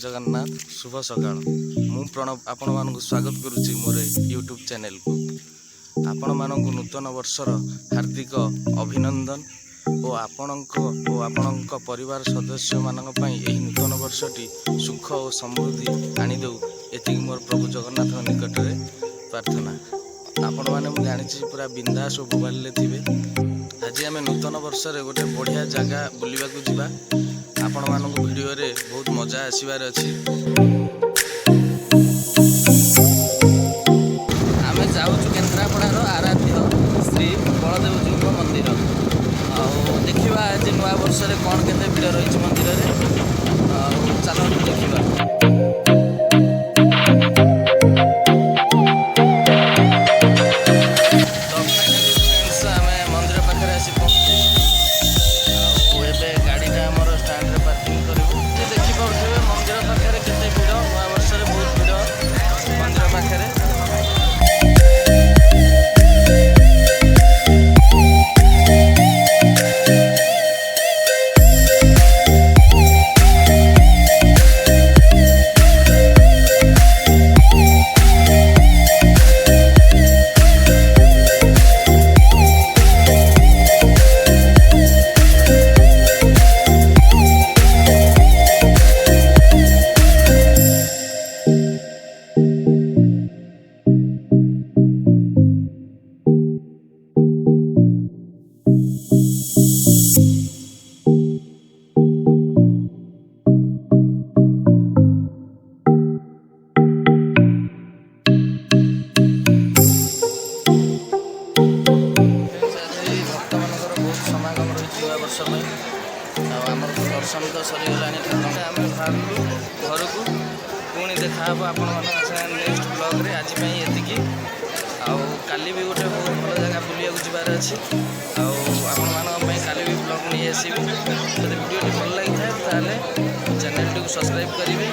जगन्नाथ शुभ सकाळ मु प्रणव आपण मानक स्वागत करुच्ची मोर यूट्यूब चैनल को आपण मानक नूतन वर्षर हार्दिक अभिनंदन और आपणक परिवार सदस्य मानक पई एही नूतन वर्षटी सुख और समृद्धि आनी दउ एति मोर प्रभु जगन्नाथ निकट रे प्रार्थना। आपण माने मु जानि छी पूरा बिंदास और मोबाइल ले थिबे। आज आम नूतन वर्ष रे गोटे बढ़िया जगह बुलवा को जिबा। आपण मानक वीडियो रे बहुत मजा आसीबार अछि। आमे जाउछु केन्द्रापड़ार आराध्य श्री बलदेव जी मंदिर। देखिबा आज नया वर्ष रे कोन केते भीड़ रही मंदिर रे। चलो देखिबा। दर्शन तो सरीगला आम भाविलु घर को पुणी देखा आपण नेक्स्ट ब्लॉग रे। आज ये काली भी गोटे बहुत भल जगह बुलिया जबार अच्छी आपण काली भी ब्लॉग नहीं आसबि। जब वीडियो भल लगी था चैनल टी सब्सक्राइब करेंगे।